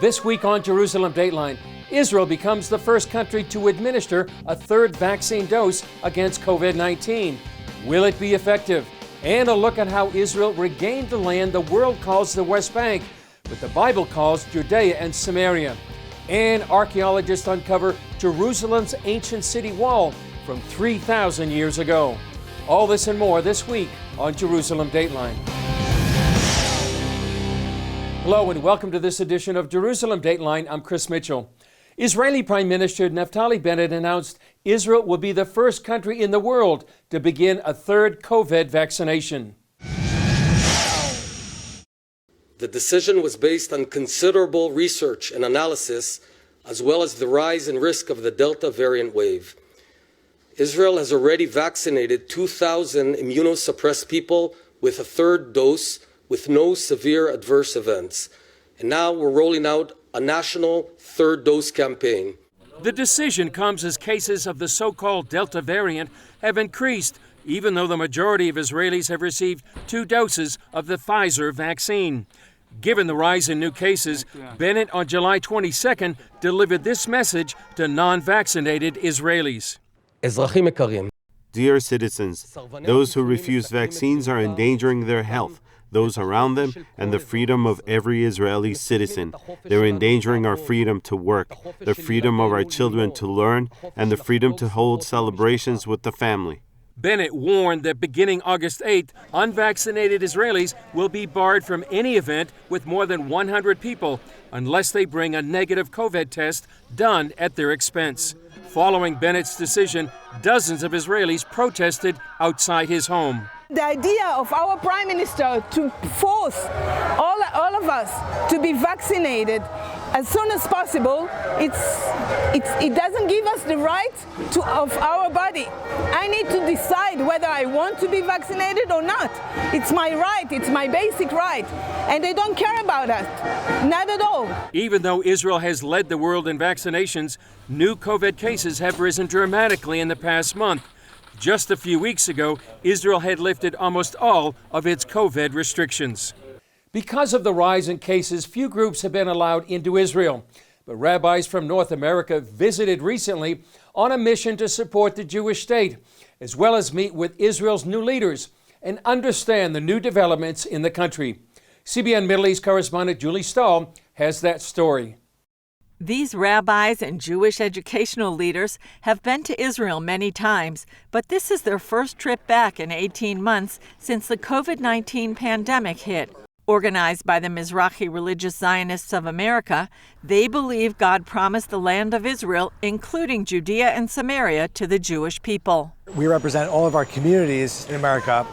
This week on Jerusalem Dateline, Israel becomes the first country to administer a third vaccine dose against COVID-19. Will it be effective? And a look at how Israel regained the land the world calls the West Bank, but the Bible calls Judea and Samaria. And archaeologists uncover Jerusalem's ancient city wall from 3,000 years ago. All this and more this week on Jerusalem Dateline. Hello and welcome to this edition of Jerusalem Dateline. I'm Chris Mitchell. Israeli Prime Minister Naftali Bennett announced Israel will be the first country in the world to begin a third COVID vaccination. The decision was based on considerable research and analysis, as well as the rise in risk of the Delta variant wave. Israel has already vaccinated 2,000 immunosuppressed people with a third dose with no severe adverse events. And now we're rolling out a national third dose campaign. The decision comes as cases of the so-called Delta variant have increased, even though the majority of Israelis have received 2 doses of the Pfizer vaccine. Given the rise in new cases, Bennett on July 22nd delivered this message to non-vaccinated Israelis. Dear citizens, those who refuse vaccines are endangering their health, those around them, and the freedom of every Israeli citizen. They're endangering our freedom to work, the freedom of our children to learn, and the freedom to hold celebrations with the family. Bennett warned that beginning August 8th, unvaccinated Israelis will be barred from any event with more than 100 people unless they bring a negative COVID test done at their expense. Following Bennett's decision, dozens of Israelis protested outside his home. The idea of our Prime Minister to force all of us to be vaccinated as soon as possible, it doesn't give us the right of our body. I need to decide whether I want to be vaccinated or not. It's my right, it's my basic right, and they don't care about that, not at all. Even though Israel has led the world in vaccinations, new COVID cases have risen dramatically in the past month. Just a few weeks ago, Israel had lifted almost all of its COVID restrictions. Because of the rise in cases, few groups have been allowed into Israel. But rabbis from North America visited recently on a mission to support the Jewish state, as well as meet with Israel's new leaders and understand the new developments in the country. CBN Middle East correspondent Julie Stahl has that story. These rabbis and Jewish educational leaders have been to Israel many times, but this is their first trip back in 18 months since the COVID-19 pandemic hit. Organized by the Mizrahi Religious Zionists of America, they believe God promised the land of Israel, including Judea and Samaria, to the Jewish people. We represent all of our communities in America,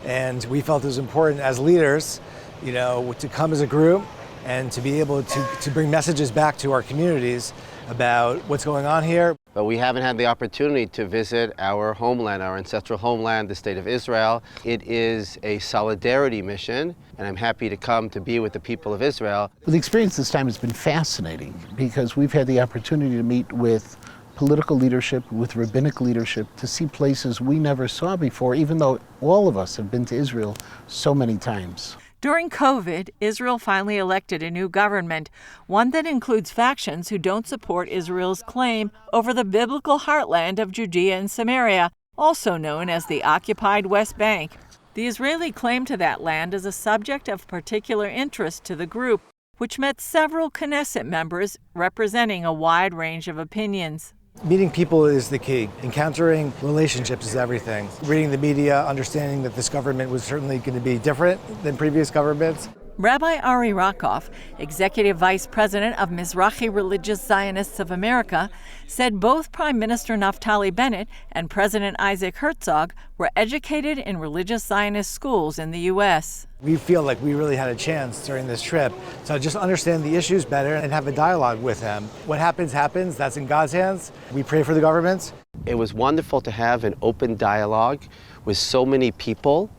and we felt it was important as leaders, to come as a group and to be able to bring messages back to our communities about what's going on here. But we haven't had the opportunity to visit our homeland, our ancestral homeland, the state of Israel. It is a solidarity mission, and I'm happy to come to be with the people of Israel. The experience this time has been fascinating because we've had the opportunity to meet with political leadership, with rabbinic leadership, to see places we never saw before, even though all of us have been to Israel so many times. During COVID, Israel finally elected a new government, one that includes factions who don't support Israel's claim over the biblical heartland of Judea and Samaria, also known as the occupied West Bank. The Israeli claim to that land is a subject of particular interest to the group, which met several Knesset members representing a wide range of opinions. Meeting people is the key. Encountering relationships is everything. Reading the media, understanding that this government was certainly going to be different than previous governments. Rabbi Ari Rakoff, Executive Vice President of Mizrahi Religious Zionists of America, said both Prime Minister Naftali Bennett and President Isaac Herzog were educated in religious Zionist schools in the U.S. We feel like we really had a chance during this trip to just understand the issues better and have a dialogue with them. What happens, happens. That's in God's hands. We pray for the governments. It was wonderful to have an open dialogue with so many people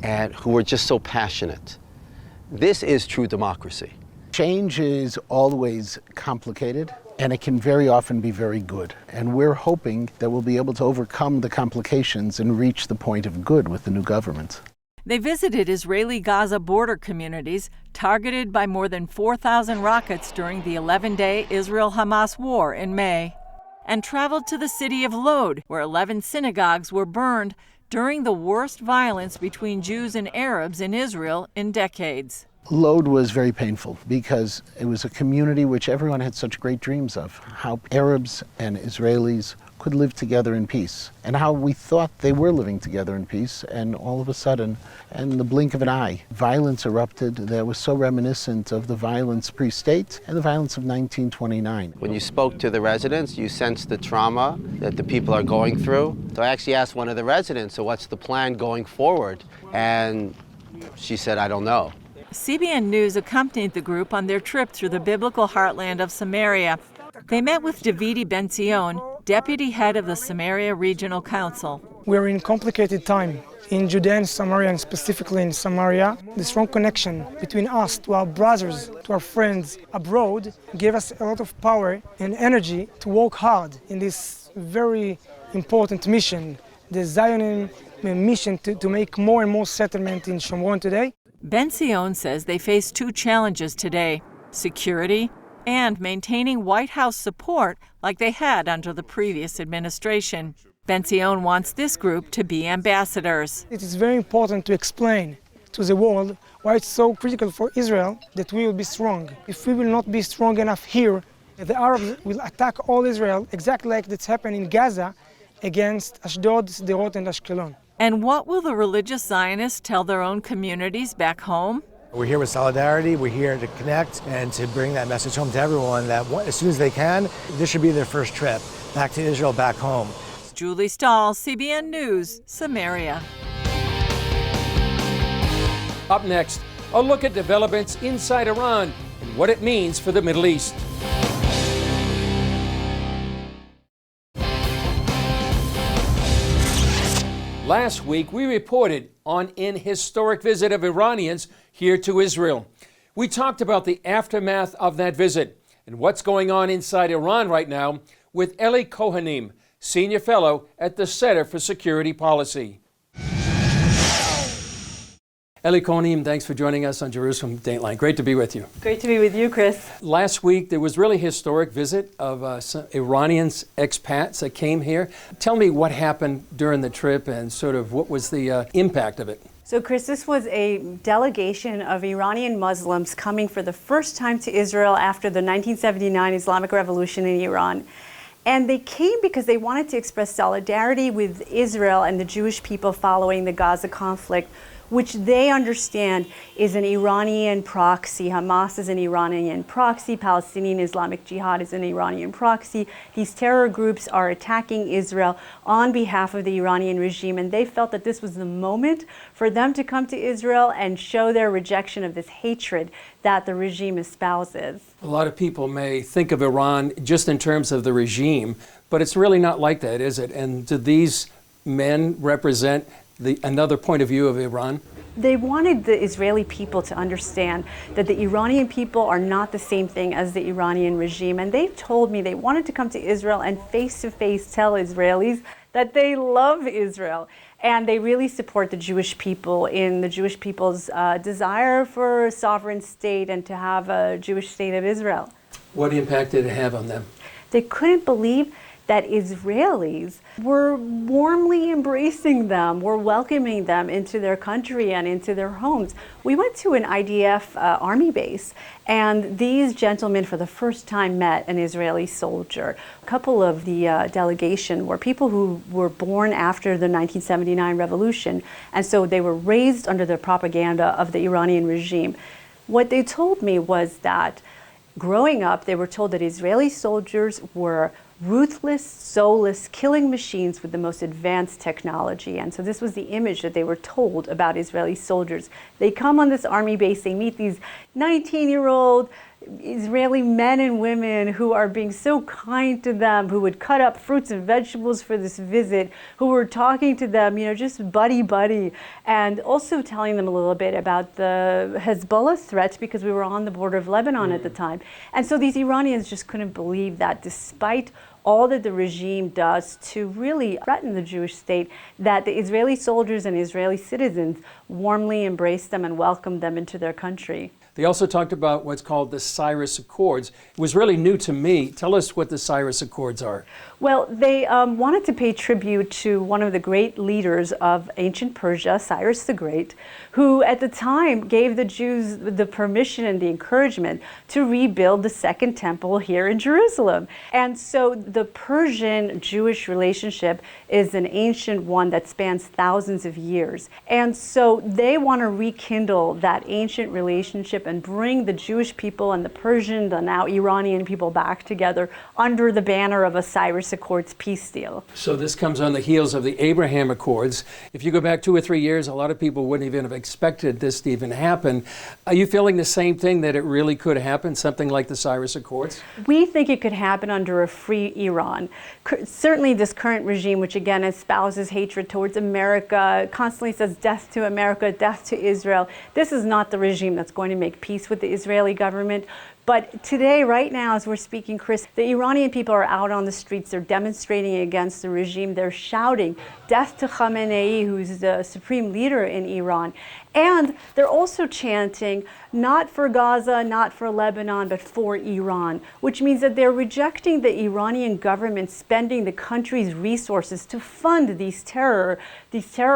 and who were just so passionate. This is true democracy. Change is always complicated, and it can very often be very good. And we're hoping that we'll be able to overcome the complications and reach the point of good with the new government. They visited Israeli Gaza border communities targeted by more than 4,000 rockets during the 11-day Israel-Hamas war in May, and traveled to the city of Lod, where 11 synagogues were burned during the worst violence between Jews and Arabs in Israel in decades. Lod was very painful because it was a community which everyone had such great dreams of, how Arabs and Israelis could live together in peace, and how we thought they were living together in peace, and all of a sudden, in the blink of an eye, violence erupted that was so reminiscent of the violence pre-state and the violence of 1929. When you spoke to the residents, you sensed the trauma that the people are going through. So I actually asked one of the residents, so what's the plan going forward? And she said, I don't know. CBN News accompanied the group on their trip through the biblical heartland of Samaria. They met with David Ben-Zion, deputy head of the Samaria Regional Council. We're in complicated time. In Judea and Samaria, and specifically in Samaria, the strong connection between us, to our brothers, to our friends abroad, gave us a lot of power and energy to work hard in this very important mission, the Zionism mission to make more and more settlement in Shomron today. Ben-Zion says they face two challenges today: security and maintaining White House support like they had under the previous administration. Ben-Zion wants this group to be ambassadors. It is very important to explain to the world why it's so critical for Israel that we will be strong. If we will not be strong enough here, the Arabs will attack all Israel, exactly like that's happened in Gaza against Ashdod, Sderot, and Ashkelon. And what will the religious Zionists tell their own communities back home? We're here with solidarity, we're here to connect and to bring that message home to everyone that as soon as they can, this should be their first trip back to Israel, back home. Julie Stahl, CBN News, Samaria. Up next, a look at developments inside Iran and what it means for the Middle East. Last week, we reported on an historic visit of Iranians here to Israel. We talked about the aftermath of that visit and what's going on inside Iran right now with Eli Kohanim, Senior Fellow at the Center for Security Policy. Eli Kohanim, thanks for joining us on Jerusalem Dateline. Great to be with you. Great to be with you, Chris. Last week, there was really historic visit of some Iranians, expats that came here. Tell me what happened during the trip and sort of what was the impact of it. So, Chris, this was a delegation of Iranian Muslims coming for the first time to Israel after the 1979 Islamic Revolution in Iran. And they came because they wanted to express solidarity with Israel and the Jewish people following the Gaza conflict, which they understand is an Iranian proxy. Hamas is an Iranian proxy. Palestinian Islamic Jihad is an Iranian proxy. These terror groups are attacking Israel on behalf of the Iranian regime, and they felt that this was the moment for them to come to Israel and show their rejection of this hatred that the regime espouses. A lot of people may think of Iran just in terms of the regime, but it's really not like that, is it? And do these men represent another point of view of Iran? They wanted the Israeli people to understand that the Iranian people are not the same thing as the Iranian regime. And they told me they wanted to come to Israel and face-to-face tell Israelis that they love Israel. And they really support the Jewish people in the Jewish people's desire for a sovereign state and to have a Jewish state of Israel. What impact did it have on them? They couldn't believe that Israelis were warmly embracing them, were welcoming them into their country and into their homes. We went to an IDF army base, and these gentlemen for the first time met an Israeli soldier. A couple of the delegation were people who were born after the 1979 revolution, and so they were raised under the propaganda of the Iranian regime. What they told me was that growing up, they were told that Israeli soldiers were ruthless, soulless killing machines with the most advanced technology. And so this was the image that they were told about Israeli soldiers. They come on this army base, they meet these 19-year-old Israeli men and women who are being so kind to them, who would cut up fruits and vegetables for this visit, who were talking to them, just buddy, and also telling them a little bit about the Hezbollah threat, because we were on the border of Lebanon at the time. And so these Iranians just couldn't believe that despite all that the regime does to really threaten the Jewish state, that the Israeli soldiers and Israeli citizens warmly embrace them and welcome them into their country. They also talked about what's called the Cyrus Accords. It was really new to me. Tell us what the Cyrus Accords are. Well, they wanted to pay tribute to one of the great leaders of ancient Persia, Cyrus the Great, who at the time gave the Jews the permission and the encouragement to rebuild the Second Temple here in Jerusalem. And so the Persian-Jewish relationship is an ancient one that spans thousands of years. And so they want to rekindle that ancient relationship and bring the Jewish people and the Persian, the now Iranian people back together under the banner of a Cyrus Accords peace deal. So this comes on the heels of the Abraham Accords. If you go back 2 or 3 years, a lot of people wouldn't even have expected this to even happen. Are you feeling the same thing, that it really could happen, something like the Cyrus Accords? We think it could happen under a free Iran. Certainly this current regime, which again espouses hatred towards America, constantly says death to America, death to Israel. This is not the regime that's going to make peace with the Israeli government. But today, right now, as we're speaking, Chris, the Iranian people are out on the streets. They're demonstrating against the regime. They're shouting, death to Khamenei, who's the supreme leader in Iran. And they're also chanting, not for Gaza, not for Lebanon, but for Iran, which means that they're rejecting the Iranian government spending the country's resources to fund these terror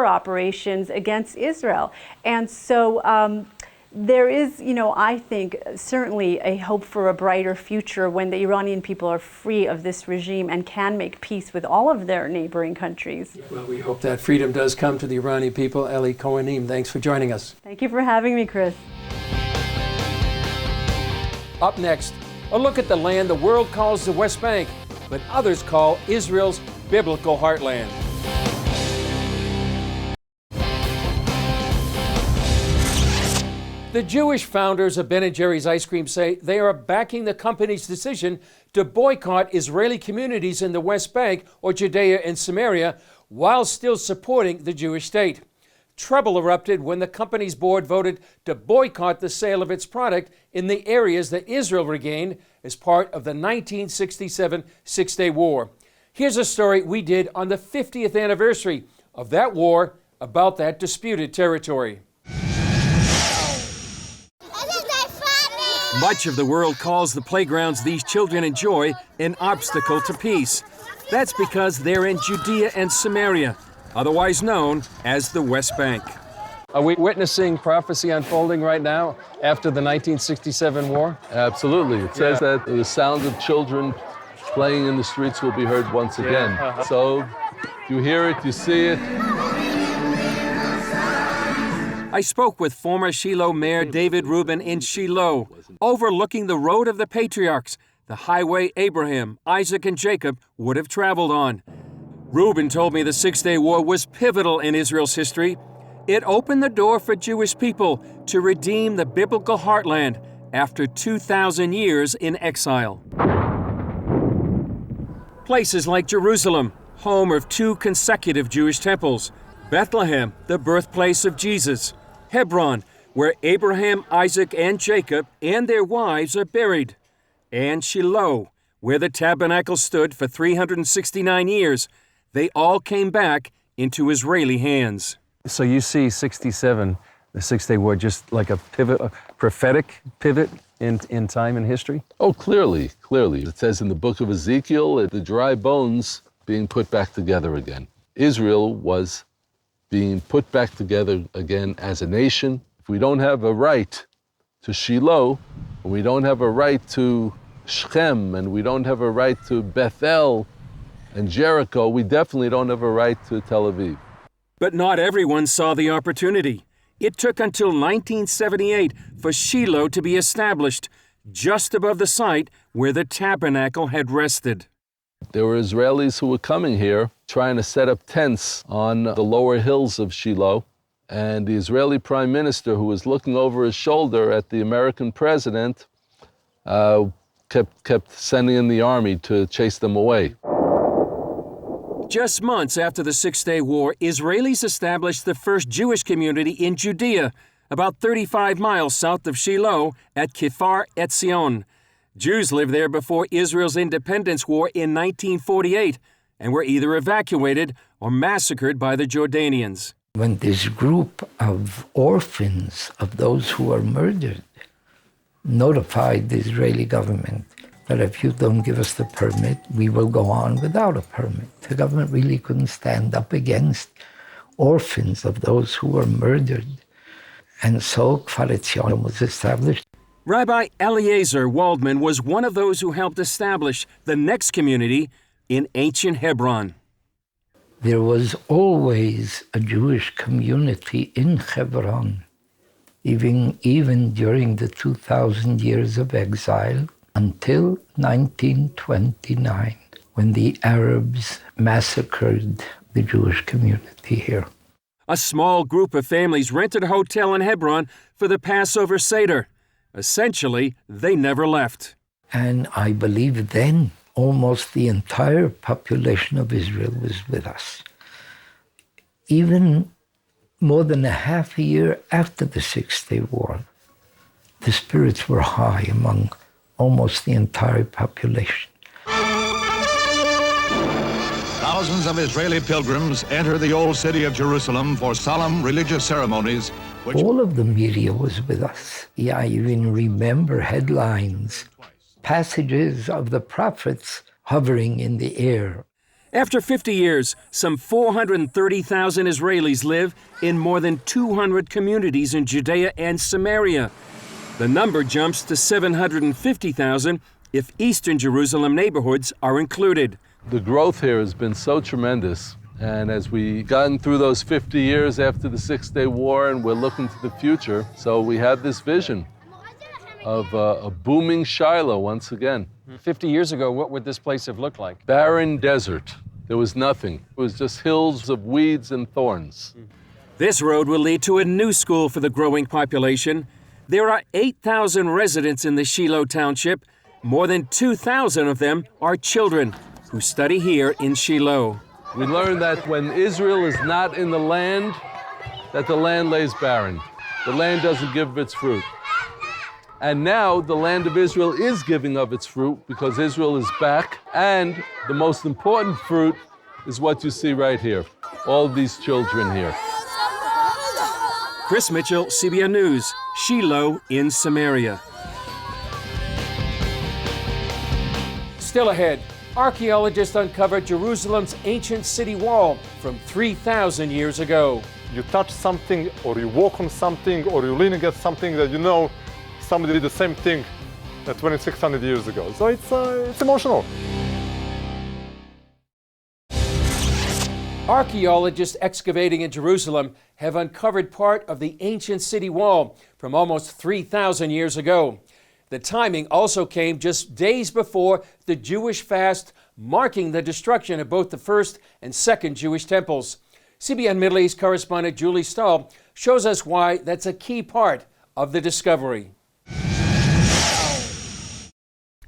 operations against Israel. And so, there is, I think, certainly a hope for a brighter future when the Iranian people are free of this regime and can make peace with all of their neighboring countries. Well, we hope that freedom does come to the Iranian people. Eli Kohanim, thanks for joining us. Thank you for having me, Chris. Up next, a look at the land the world calls the West Bank, but others call Israel's biblical heartland. The Jewish founders of Ben & Jerry's ice cream say they are backing the company's decision to boycott Israeli communities in the West Bank or Judea and Samaria while still supporting the Jewish state. Trouble erupted when the company's board voted to boycott the sale of its product in the areas that Israel regained as part of the 1967 Six-Day War. Here's a story we did on the 50th anniversary of that war about that disputed territory. Much of the world calls the playgrounds these children enjoy an obstacle to peace. That's because they're in Judea and Samaria, otherwise known as the West Bank. Are we witnessing prophecy unfolding right now after the 1967 war? Absolutely. It says that the sound of children playing in the streets will be heard once again. So you hear it, you see it. I spoke with former Shiloh Mayor David Rubin in Shiloh, overlooking the road of the patriarchs, the highway Abraham, Isaac, and Jacob would have traveled on. Rubin told me the Six-Day War was pivotal in Israel's history. It opened the door for Jewish people to redeem the biblical heartland after 2,000 years in exile. Places like Jerusalem, home of 2 consecutive Jewish temples, Bethlehem, the birthplace of Jesus, Hebron, where Abraham, Isaac, and Jacob and their wives are buried, and Shiloh, where the tabernacle stood for 369 years. They all came back into Israeli hands. So you see 67, the Six-Day War, just like a pivot, a prophetic pivot in time and history? Oh, clearly. It says in the book of Ezekiel, the dry bones being put back together again. Israel was being put back together again as a nation. If we don't have a right to Shiloh, and we don't have a right to Shechem, and we don't have a right to Bethel and Jericho, we definitely don't have a right to Tel Aviv. But not everyone saw the opportunity. It took until 1978 for Shiloh to be established, just above the site where the tabernacle had rested. There were Israelis who were coming here trying to set up tents on the lower hills of Shiloh, and the Israeli prime minister, who was looking over his shoulder at the American president, kept sending in the army to chase them away. Just months after the Six-Day War, Israelis established the first Jewish community in Judea, about 35 miles south of Shiloh at Kfar Etzion. Jews lived there before Israel's independence war in 1948 and were either evacuated or massacred by the Jordanians. When this group of orphans of those who were murdered notified the Israeli government that if you don't give us the permit, we will go on without a permit. The government really couldn't stand up against orphans of those who were murdered. And so Kfar Etzion was established. Rabbi Eliezer Waldman was one of those who helped establish the next community in ancient Hebron. There was always a Jewish community in Hebron, even during the 2,000 years of exile, until 1929, when the Arabs massacred the Jewish community here. A small group of families rented a hotel in Hebron for the Passover Seder. Essentially, they never left. And I believe then almost the entire population of Israel was with us. Even more than a half a year after the Six-Day War, the spirits were high among almost the entire population. Thousands of Israeli pilgrims enter the old city of Jerusalem for solemn religious ceremonies. All of the media was with us. Yeah, I even remember headlines, passages of the prophets hovering in the air. After 50 years, some 430,000 Israelis live in more than 200 communities in Judea and Samaria. The number jumps to 750,000 if Eastern Jerusalem neighborhoods are included. The growth here has been so tremendous. And as we gotten through those 50 years after the Six-Day War and we're looking to the future, so we have this vision of a booming Shiloh once again. 50 years ago, what would this place have looked like? Barren desert. There was nothing. It was just hills of weeds and thorns. This road will lead to a new school for the growing population. There are 8,000 residents in the Shiloh Township. More than 2,000 of them are children who study here in Shiloh. We learned that when Israel is not in the land, that the land lays barren. The land doesn't give its fruit. And now the land of Israel is giving of its fruit because Israel is back. And the most important fruit is what you see right here. All these children here. Chris Mitchell, CBN News, Shiloh in Samaria. Still ahead, archaeologists uncovered Jerusalem's ancient city wall from 3,000 years ago. You touch something, or you walk on something, or you lean against something that you know somebody did the same thing 2,600 years ago. So it's emotional. Archaeologists excavating in Jerusalem have uncovered part of the ancient city wall from almost 3,000 years ago. The timing also came just days before the Jewish fast, marking the destruction of both the first and second Jewish temples. CBN Middle East correspondent Julie Stahl shows us why that's a key part of the discovery.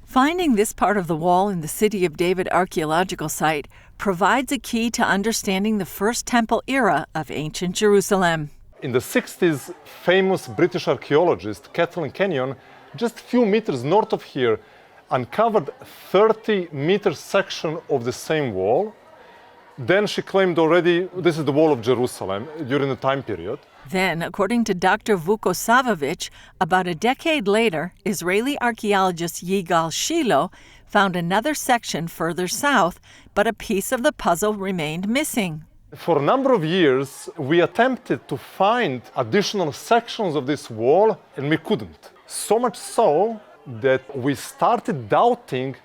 Finding this part of the wall in the City of David archaeological site provides a key to understanding the First Temple era of ancient Jerusalem. In the 60s, famous British archaeologist Kathleen Kenyon, just a few meters north of here, uncovered a 30-meter section of the same wall. Then she claimed already this is the wall of Jerusalem during the time period. Then, according to Dr. Vukosavovich, about a decade later, Israeli archaeologist Yigal Shiloh found another section further south, but a piece of the puzzle remained missing. For a number of years, we attempted to find additional sections of this wall, and we couldn't. So much so that we started doubting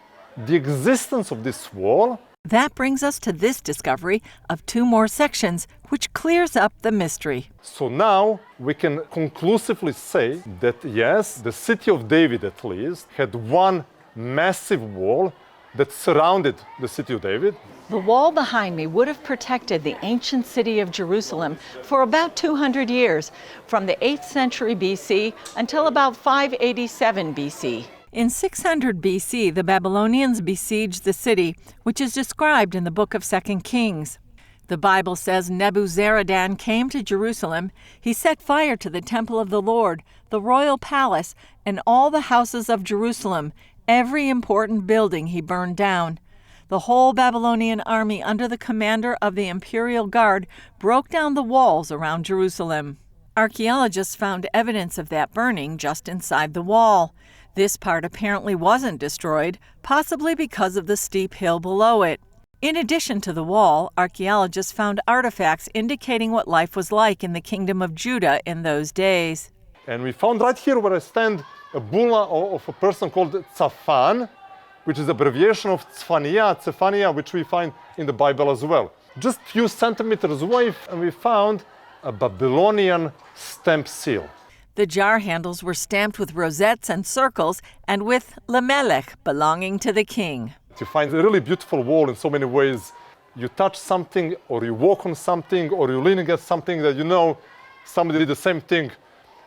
the existence of this wall. That brings us to this discovery of two more sections, which clears up the mystery. So now we can conclusively say that yes, the city of David at least had one massive wall that surrounded the city of David. The wall behind me would have protected the ancient city of Jerusalem for about 200 years, from the 8th century BC until about 587 BC. In 600 BC, the Babylonians besieged the city, which is described in the book of 2 Kings. The Bible says Nebuzaradan came to Jerusalem. He set fire to the temple of the Lord, the royal palace, and all the houses of Jerusalem, Every important building he burned down. The whole Babylonian army under the commander of the imperial guard broke down the walls around Jerusalem. Archaeologists found evidence of that burning just inside the wall. This part apparently wasn't destroyed, possibly because of the steep hill below it. In addition to the wall, archaeologists found artifacts indicating what life was like in the kingdom of Judah in those days. And we found right here where I stand a bulla of a person called Tzafan, which is abbreviation of Tzefania, which we find in the Bible as well. Just a few centimeters away, and we found a Babylonian stamp seal. The jar handles were stamped with rosettes and circles and with Lamelech, belonging to the king. You find a really beautiful wall in so many ways. You touch something, or you walk on something, or you lean against something that you know somebody did the same thing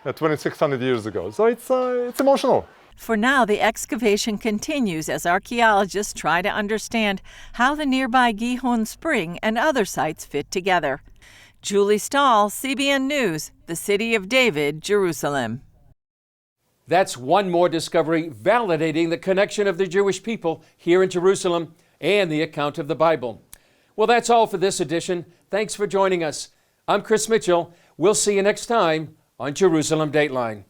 2,600 years ago. So it's emotional. For now, the excavation continues as archaeologists try to understand how the nearby Gihon Spring and other sites fit together. Julie Stahl, CBN News, the City of David, Jerusalem. That's one more discovery validating the connection of the Jewish people here in Jerusalem and the account of the Bible. Well, that's all for this edition. Thanks for joining us. I'm Chris Mitchell. We'll see you next time on Jerusalem Dateline.